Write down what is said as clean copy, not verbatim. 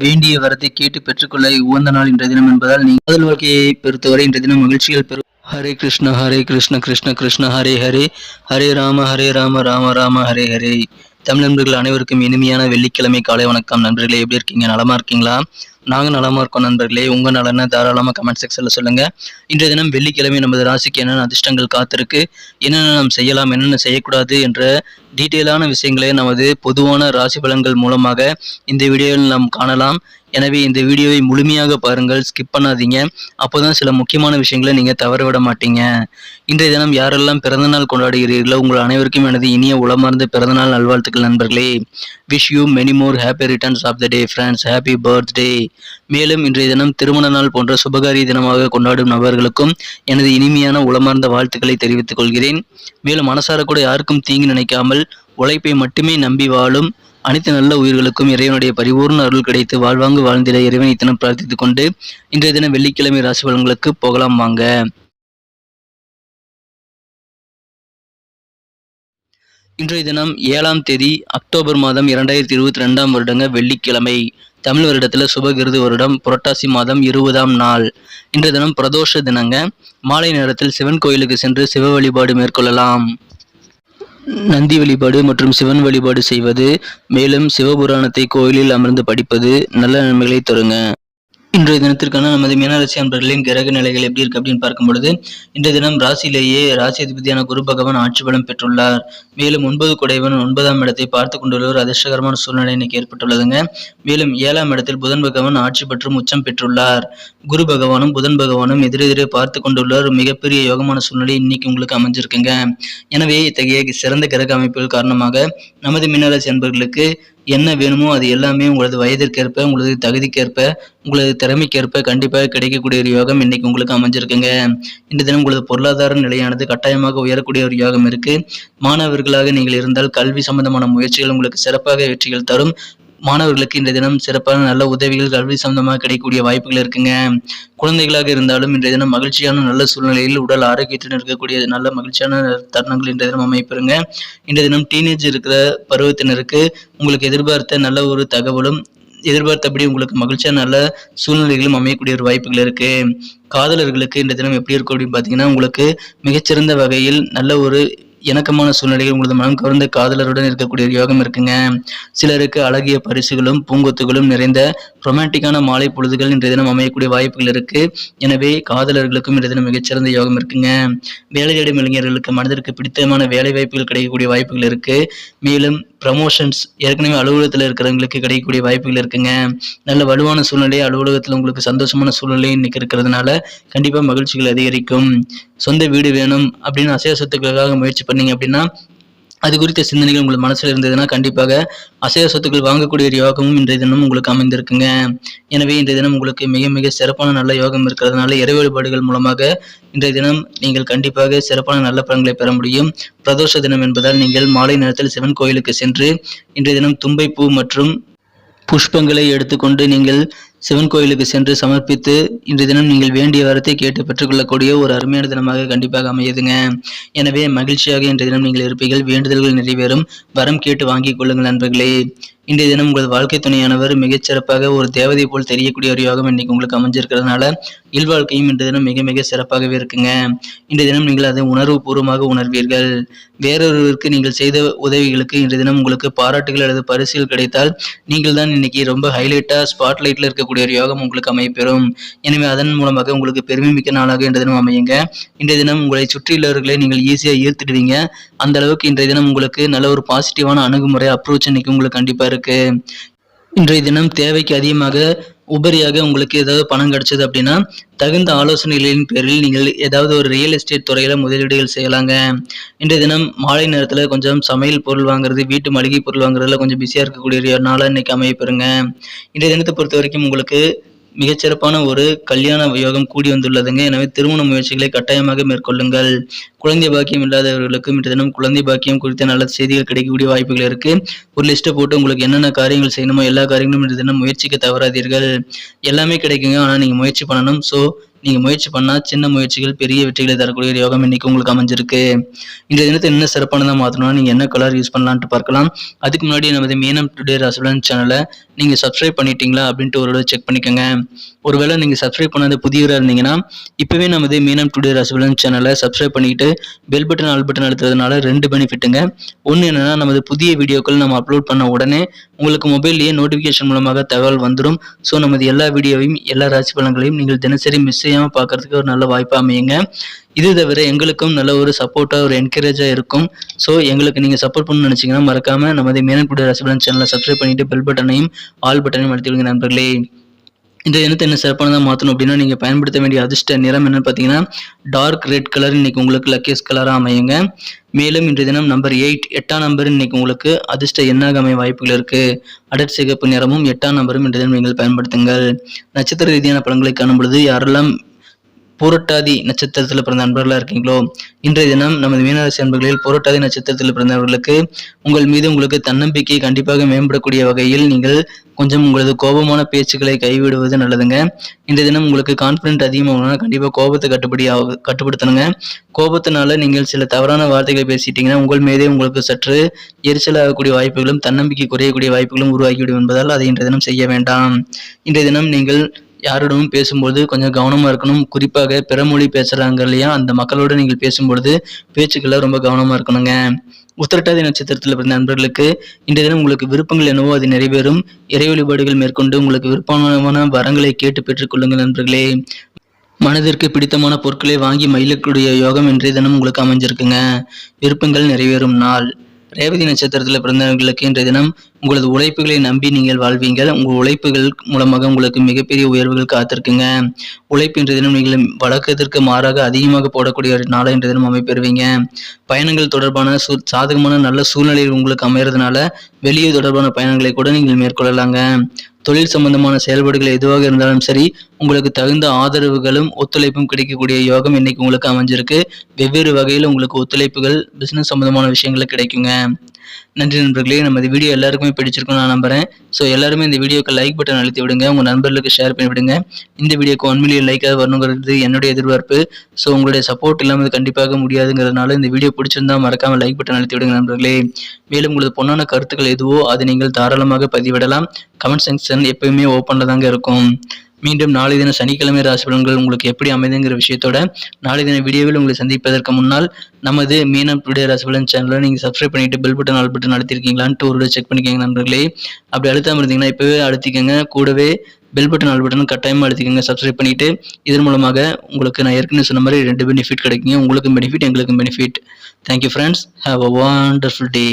வேண்டிய வரத்தை கேட்டு பெற்றுக்கொள்ள உகந்த நாள் இன்றைய தினம் என்பதால் நீங்கள் காதல் வாழ்க்கையை பொறுத்தவரை இன்றைய தினம் மகிழ்ச்சிகள் பெறும். ஹரே கிருஷ்ண கிருஷ்ண கிருஷ்ண ஹரே ஹரே, ஹரே ராம ராம ராம ஹரே ஹரே. தமிழ் நண்பர்கள் அனைவருக்கும் இனிமையான வெள்ளிக்கிழமை காலை வணக்கம். நண்பர்களே, எப்படி இருக்கீங்க? நலமா இருக்கீங்களா? நாங்கள் நலமா இருக்கோம் நண்பர்களே. உங்க நலனை தாராளமாக கமெண்ட் செக்ஷன்ல சொல்லுங்க. இன்றைய தினம் வெள்ளிக்கிழமை நமது ராசிக்கு என்னென்ன அதிர்ஷ்டங்கள் காத்திருக்கு, என்னென்ன நாம் செய்யலாம், என்னென்ன செய்யக்கூடாது என்ற டீட்டெயிலான விஷயங்களை நமது பொதுவான ராசி பலன்கள் மூலமாக இந்த வீடியோவில் நாம் காணலாம். எனவே இந்த வீடியோவை முழுமையாக பாருங்கள், ஸ்கிப் பண்ணாதீங்க. அப்போதான் சில முக்கியமான விஷயங்களை நீங்கள் தவறவிட மாட்டீங்க. இன்றைய தினம் யாரெல்லாம் பிறந்தநாள் கொண்டாடுகிறீர்களோ உங்கள் அனைவருக்கும் எனது இனிய உளமார்ந்த பிறந்தநாள் நல்வாழ்த்துக்கள் நண்பர்களே. Wish you many more happy returns of the day friends. Happy birthday. மேலும் இன்றைய தினம் திருமண நாள் போன்ற சுபகாரிய தினமாக கொண்டாடும் நபர்களுக்கும் எனது இனிமையான உளமார்ந்த வாழ்த்துக்களை தெரிவித்துக் கொள்கிறேன். மேலும் மனசார கூட யாருக்கும் தீங்கு நினைக்காமல் உழைப்பை மட்டுமே நம்பி வாழும் அனைத்து நல்ல உயிர்களுக்கும் இறைவனுடைய பரிபூர்ண அருள் கிடைத்து வாழ்வாங்கு வாழ்ந்திட இறைவனை தினம் பிரார்த்தித்துக் கொண்டு இன்றைய தினம் வெள்ளிக்கிழமை ராசி பலன்களுக்கு போகலாம் வாங்க. இன்றைய தினம் 7ஆம் தேதி அக்டோபர் மாதம் 2022 வருடங்க வெள்ளிக்கிழமை. தமிழ் வருடத்துல சுபகிருது வருடம் புரட்டாசி மாதம் 20ஆம் நாள். இன்றைய தினம் பிரதோஷ தினங்க. மாலை நேரத்தில் சிவன் கோயிலுக்கு சென்று சிவ வழிபாடு மேற்கொள்ளலாம். நந்தி வழிபாடு மற்றும் சிவன் வழிபாடு செய்வது, மேலும் சிவபுராணத்தை கோயிலில் அமர்ந்து படிப்பது நல்ல நன்மைகளை தருங்க. இன்றைய தினத்திற்கான நமது மீனராசி அன்பர்களின் கிரக நிலைகள் எப்படி இருக்கு அப்படின்னு பார்க்கும் பொழுது, இன்றைய தினம் ராசியிலேயே ராசி அதிபதியான குரு பகவான் ஆட்சி பலம் பெற்றுள்ளார். மேலும் 9 குடைவன் 9ஆம் இடத்தை பார்த்து கொண்டுள்ள ஒரு அதிர்ஷ்டகரமான சூழ்நிலை இன்னைக்கு ஏற்பட்டுள்ளதுங்க. மேலும் 7ஆம் இடத்தில் புதன் பகவான் ஆட்சி பெற்றும் உச்சம் பெற்றுள்ளார். குரு பகவானும் புதன் பகவானும் எதிரெதிரே பார்த்து கொண்டுள்ள ஒரு மிகப்பெரிய யோகமான சூழ்நிலை இன்னைக்கு உங்களுக்கு அமைஞ்சிருக்குங்க. எனவே இத்தகைய சிறந்த கிரக அமைப்புகள் காரணமாக நமது மீனராசி அன்பர்களுக்கு என்ன வேணுமோ அது எல்லாமே உங்களது வயதிற்கேற்ப, உங்களது தகுதிக்கேற்ப, உங்களது திறமைக்கேற்ப கண்டிப்பாக கிடைக்கக்கூடிய ஒரு யோகம் இன்னைக்கு உங்களுக்கு அமைஞ்சிருக்குங்க. இந்த தினம் உங்களது பொருளாதார நிலையானது கட்டாயமாக உயரக்கூடிய ஒரு யோகம் இருக்கு. மாணவர்களாக நீங்கள் இருந்தால் கல்வி சம்பந்தமான முயற்சிகள் உங்களுக்கு சிறப்பாக வெற்றிகள் தரும். மாணவர்களுக்கு இந்த தினம் சிறப்பான நல்ல உதவிகள் கல்வி சம்பந்தமாக கிடைக்கக்கூடிய வாய்ப்புகள் இருக்குங்க. குழந்தைகளாக இருந்தாலும் இன்றைய தினம் மகிழ்ச்சியான நல்ல சூழ்நிலையில் உடல் ஆரோக்கியத்துடன் இருக்கக்கூடிய நல்ல மகிழ்ச்சியான தருணங்கள் இன்றைய தினம் அமைப்பெறுங்க. இன்றைய தினம் டீனேஜ் இருக்கிற பருவத்தினருக்கு உங்களுக்கு எதிர்பார்த்த நல்ல ஒரு தகவலும் எதிர்பார்த்தபடி உங்களுக்கு மகிழ்ச்சியான நல்ல சூழ்நிலைகளும் அமையக்கூடிய ஒரு வாய்ப்புகள் இருக்கு. காதலர்களுக்கு இந்த தினம் எப்படி இருக்கும் அப்படின்னு பார்த்தீங்கன்னா, உங்களுக்கு மிகச்சிறந்த வகையில் நல்ல ஒரு இணக்கமான சூழ்நிலைகள் உங்களது மனம் கவர்ந்த காதலருடன் இருக்கக்கூடிய யோகம் இருக்குங்க. சிலருக்கு அழகிய பரிசுகளும் பூங்கொத்துகளும் நிறைந்த ரொமான்டிக்கான மாலை பொழுதுகள் இன்றைய தினம் அமையக்கூடிய வாய்ப்புகள் இருக்கு. எனவே காதலர்களுக்கும் இன்றைய தினம் மிகச்சிறந்த யோகம் இருக்குங்க. வேலை தேடும் இளைஞர்களுக்கு மனதிற்கு பிடித்தமான வேலை வாய்ப்புகள் கிடைக்கக்கூடிய வாய்ப்புகள் இருக்கு. மேலும் ப்ரமோஷன்ஸ் ஏற்கனவே அலுவலகத்தில் இருக்கிறவங்களுக்கு கிடைக்கக்கூடிய வாய்ப்புகள் இருக்குங்க. நல்ல வலுவான சூழ்நிலை அலுவலகத்தில் உங்களுக்கு சந்தோஷமான சூழ்நிலை இன்னைக்கு இருக்கிறதுனால கண்டிப்பாக மகிழ்ச்சிகள் அதிகரிக்கும். சொந்த வீடு வேணும் அப்படின்னு அசைய சொத்துக்களுக்காக முயற்சி பண்ணீங்க அப்படின்னா அது குறித்த சிந்தனைகள் உங்களுக்கு மனசில் இருந்ததுன்னா கண்டிப்பாக அசைய சொத்துக்கள் வாங்கக்கூடிய ஒரு யோகமும் இன்றைய தினம் உங்களுக்கு அமைந்திருக்குங்க. எனவே இன்றைய தினம் உங்களுக்கு மிக மிக சிறப்பான நல்ல யோகம் இருக்கிறதுனால இறை வழிபாடுகள் மூலமாக இன்றைய தினம் நீங்கள் கண்டிப்பாக சிறப்பான நல்ல பலன்களை பெற முடியும். பிரதோஷ தினம் என்பதால் நீங்கள் மாலை நேரத்தில் சிவன் கோயிலுக்கு சென்று இன்றைய தினம் தும்பைப்பூ மற்றும் புஷ்பங்களை எடுத்துக்கொண்டு நீங்கள் சிவன் கோயிலுக்கு சென்று சமர்ப்பித்து இன்றைய தினம் நீங்கள் வேண்டிய வரத்தை கேட்டு பெற்றுக்கொள்ளக்கூடிய ஒரு அருமையான தினமாக கண்டிப்பாக அமையுதுங்க. எனவே மகிழ்ச்சியாக இன்றைய தினம் நீங்கள் இருப்பீர்கள். வேண்டுதல்கள் நிறைவேறும். வரம் கேட்டு வாங்கிக் கொள்ளுங்கள் நண்பர்களே. இன்றைய தினம் உங்களது வாழ்க்கை துணையானவர் மிகச்சிறப்பாக ஒரு தேவதை போல் தெரியக்கூடிய ஒரு யோகம் இன்னைக்கு உங்களுக்கு அமைஞ்சிருக்கிறதுனால இல்வாழ்க்கையும் இன்றைய தினம் மிக மிக சிறப்பாகவே இருக்குங்க. இன்றைய தினம் நீங்கள் அதை உணர்வு பூர்வமாக உணர்வீர்கள். வேறொருவருக்கு நீங்கள் செய்த உதவிகளுக்கு இன்றைய தினம் உங்களுக்கு பாராட்டுகள் அல்லது பரிசுகள் கிடைத்தால் நீங்கள் தான் இன்னைக்கு ரொம்ப ஹைலைட்டா ஸ்பாட்லைட்ல இருக்கக்கூடிய ஒரு யோகம் உங்களுக்கு அமையப்பெறும். எனவே அதன் மூலமாக உங்களுக்கு பெருமை மிக்க நாளாக இன்றைய தினம் அமையுங்க. இன்றைய தினம் உங்களை சுற்றியுள்ளவர்களை நீங்கள் ஈஸியா ஈர்த்துடுவீங்க. அந்த அளவுக்கு இன்றைய தினம் உங்களுக்கு நல்ல ஒரு பாசிட்டிவான அணுகுமுறை அப்ரோச் இன்னைக்கு உங்களுக்கு கண்டிப்பா இருக்கு. இன்றைய தினம் தேவைக்கு அதிகமாக உபரியாக உங்களுக்கு ஏதாவது பணம் கிடைச்சது அப்படின்னா தகுந்த ஆலோசனைகளின் பேரில் நீங்கள் ஏதாவது ஒரு ரியல் எஸ்டேட் துறையில முதலீடுகள் செய்யலாங்க. இன்றைய தினம் மாலை நேரத்துல கொஞ்சம் சமையல் பொருள் வாங்குறது, வீட்டு மளிகை பொருள் வாங்குறதுல கொஞ்சம் பிஸியா இருக்கக்கூடிய நாளா இன்னைக்கு அமையப்பெறுங்க. இன்றைய தினத்தை பொறுத்த வரைக்கும் உங்களுக்கு மிகச்சிறப்பான ஒரு கல்யாண யோகம் கூடி வந்துள்ளதுங்க. எனவே திருமண முயற்சிகளை கட்டாயமாக மேற்கொள்ளுங்கள். குழந்தை பாக்கியம் இல்லாதவர்களுக்கும் இன்றைய தினம் குழந்தை பாக்கியம் குறித்த நல்ல செய்திகள் கிடைக்கக்கூடிய வாய்ப்புகள் இருக்கு. ஒரு லிஸ்ட்டை போட்டு உங்களுக்கு என்னென்ன காரியங்கள் செய்யணுமோ எல்லா காரியங்களும் இன்றைய தினம் முயற்சிக்க தவறாதீர்கள். எல்லாமே கிடைக்குங்க, ஆனால் நீங்க முயற்சி பண்ணணும். ஸோ நீங்கள் முயற்சி பண்ணால் சின்ன முயற்சிகள் பெரிய வெற்றிகளை தரக்கூடிய ஒரு யோகம் இன்னைக்கு உங்களுக்கு அமைஞ்சிருக்கு. இந்த தினத்தை என்ன சிறப்பானதாக மாற்றணும்னா நீங்கள் என்ன கலர் யூஸ் பண்ணலான்ட்டு பார்க்கலாம். அதுக்கு முன்னாடி நமது மீனம் டுடே ராசிபலன் சேனலை நீங்கள் சப்ஸ்கிரைப் பண்ணிட்டீங்களா அப்படின்ட்டு ஒரு தடவை செக் பண்ணிக்கோங்க. ஒருவேளை நீங்கள் சப்ஸ்கிரைப் பண்ணாத புதியவராக இருந்தீங்கன்னா இப்போவே நமது மீனம் டுடே ராசிபலன் சேனலை சப்ஸ்கிரைப் பண்ணிக்கிட்டு பெல் பட்டன் ஆல் பட்டன் அழுத்துறதுனால 2 பெனிஃபிட்டுங்க. ஒன்று என்னன்னா, நமது புதிய வீடியோக்கள் நம்ம அப்லோட் பண்ண உடனே உங்களுக்கு மொபைல்லேயே நோட்டிஃபிகேஷன் மூலமாக தகவல் வந்துடும். ஸோ நமது எல்லா வீடியோவையும் எல்லா ராசி பலன்களையும் நீங்கள் தினசரி மிஸ் செய்யாமல் பார்க்கறதுக்கு ஒரு நல்ல வாய்ப்பாக அமையுங்க. இது தவிர எங்களுக்கும் நல்ல ஒரு சப்போர்ட்டாக ஒரு என்கரேஜாக இருக்கும். ஸோ எங்களுக்கு நீங்கள் சப்போர்ட் பண்ணணும்னு நினச்சிங்கன்னா மறக்காமல் நமது மீனம் டுடே ராசிபலன் சேனலை சப்ஸ்கிரைப் பண்ணிட்டு பெல் பட்டனையும் ஆல் பட்டனையும் அழுத்தி விடுங்க நண்பர்களே. இந்த தினத்தை என்ன சிறப்பானதாக மாற்றணும் அப்படின்னா நீங்கள் பயன்படுத்த வேண்டிய அதிர்ஷ்ட நிறம் என்னன்னு பார்த்தீங்கன்னா டார்க் ரெட் கலர் இன்னைக்கு உங்களுக்கு லக்கியஸ்ட் கலராக அமையுங்க. மேலும் இன்றைய தினம் நம்பர் 8ஆம் நம்பர் இன்னைக்கு உங்களுக்கு அதிர்ஷ்ட எண்ணாக அமைய வாய்ப்புகள் இருக்கு. அடர் சிகப்பு நிறமும் 8ஆம் நம்பரும் இன்றைய தினம் நீங்கள் பயன்படுத்துங்கள். நட்சத்திர ரீதியான பலன்களை காணும் பொழுது யாரெல்லாம் பூரட்டாதி நட்சத்திரத்தில் பிறந்த நண்பர்களாக இருக்கீங்களோ இன்றைய தினம் நமது மீனராசி அன்பர்களில் பூரட்டாதி நட்சத்திரத்தில் பிறந்தவர்களுக்கு உங்கள் மீது உங்களுக்கு தன்னம்பிக்கை கண்டிப்பாக மேம்படக்கூடிய வகையில் நீங்கள் கொஞ்சம் உங்களது கோபமான பேச்சுக்களை கைவிடுவது நல்லதுங்க. இன்றைய தினம் உங்களுக்கு கான்ஃபிடென்ட் அதிகமாகணும்னா கண்டிப்பாக கோபத்தை கட்டுப்படுத்தணுங்க. கோபத்தினால நீங்கள் சில தவறான வார்த்தைகளை பேசிட்டீங்கன்னா உங்கள் மீதே உங்களுக்கு சற்று எரிச்சலாகக்கூடிய வாய்ப்புகளும் தன்னம்பிக்கை குறையக்கூடிய வாய்ப்புகளும் உருவாகிவிடும் என்பதால் அதை இன்றைய தினம் செய்ய வேண்டாம். இன்றைய தினம் நீங்கள் யாரிடமும் பேசும்போது கொஞ்சம் கவனமாக இருக்கணும். குறிப்பாக பிறமொழி பேசுகிறாங்க இல்லையா, அந்த மக்களோடு நீங்கள் பேசும்பொழுது பேச்சுக்களை ரொம்ப கவனமாக இருக்கணுங்க. உத்திரட்டாதி நட்சத்திரத்தில் பிறந்த நண்பர்களுக்கு இன்றைய தினம் உங்களுக்கு விருப்பங்கள் என்னவோ அது நிறைவேறும். இறை வழிபாடுகள் மேற்கொண்டு உங்களுக்கு விருப்பமான வரங்களை கேட்டு பெற்றுக்கொள்ளுங்கள் நண்பர்களே. மனதிற்கு பிடித்தமான பொருட்களை வாங்கி மகிழக்கூடிய யோகம் இன்றைய தினம் உங்களுக்கு அமைஞ்சிருக்குங்க. விருப்பங்கள் நிறைவேறும் நாள். ரேவதி நட்சத்திரத்தில் பிறந்தவர்களுக்கு இன்றைய தினம் உங்களது உழைப்புகளை நம்பி நீங்கள் வாழ்வீங்கள். உங்கள் உழைப்புகள் மூலமாக உங்களுக்கு மிகப்பெரிய உயர்வுகள் காத்திருக்குங்க. உழைப்பு இன்றைய தினம் நீங்கள் வழக்கத்திற்கு மாறாக அதிகமாக போடக்கூடிய ஒரு நாளை இன்றைய தினம் அமைப்பெறுவீங்க. பயணங்கள் தொடர்பான சாதகமான நல்ல சூழ்நிலைகள் உங்களுக்கு அமையறதுனால வெளியே தொடர்பான பயணங்களை கூட நீங்கள் மேற்கொள்ளலாங்க. தொழில் சம்பந்தமான செயல்பாடுகள் எதுவாக இருந்தாலும் சரி உங்களுக்கு தகுந்த ஆதரவுகளும் ஒத்துழைப்பும் கிடைக்கக்கூடிய யோகம் இன்னைக்கு உங்களுக்கு அமைஞ்சிருக்கு. வெவ்வேறு வகையில் உங்களுக்கு ஒத்துழைப்புகள் பிசினஸ் சம்பந்தமான விஷயங்கள் கிடைக்குங்க. நன்றி நண்பர்களே. நம்ம இந்த வீடியோ எல்லாருக்குமே பிடிச்சிருக்கும் நான் நம்புறேன். ஸோ எல்லாருமே இந்த வீடியோக்கு லைக் பட்டன் அழுத்தி விடுங்க. உங்கள் நண்பர்களுக்கு ஷேர் பண்ணி விடுங்க. இந்த வீடியோக்கு 1 மில்லியன் லைக்காக வரணுங்கிறது என்னுடைய எதிர்பார்ப்பு. ஸோ உங்களுடைய சப்போர்ட் இல்லாமல் கண்டிப்பாக முடியாதுங்கிறதுனால இந்த வீடியோ பிடிச்சிருந்தா மறக்காமல் லைக் பட்டன் அழுத்தி விடுங்க நண்பர்களே. மேலும் உங்களது பொண்ணான கருத்துக்கள் எதுவோ அதை நீங்கள் தாராளமாக பதிவிடலாம். கமெண்ட் செக்ஷன் எப்பயுமே ஓப்பனில் தாங்க இருக்கும். மீண்டும் நாளை தின சனிக்கிழமை ராசி பலன்கள் உங்களுக்கு எப்படி அமைதுங்கிற விஷயத்தோட நாளை தின வீடியோவில் உங்களை சந்திப்பதற்கு முன்னால் நமது மீனம் டுடே ராசி பலன் சேனலை நீங்கள் சப்ஸ்கிரைப் பண்ணிட்டு பெல் பட்டன் ஆல் பட்டன் அழுத்திருக்கீங்களான்ட்டு ஒரு செக் பண்ணிக்கோங்க நண்பர்களே. அப்படி அழுத்தாமல் இருந்தீங்கன்னா இப்போவே அழுத்திக்கங்க. கூடவே பெல் பட்டன் ஆல் பட்டன் கட்டாயமாக அழுத்திக்கங்க சப்ஸ்கிரைப் பண்ணிட்டு. இதன் மூலமாக உங்களுக்கு நான் ஏற்கனவே சொன்ன மாதிரி 2 பெனிஃபிட் கிடைக்குங்க. உங்களுக்கு பெனிஃபிட், எங்களுக்கு benefit. Thank you friends. Have a wonderful day.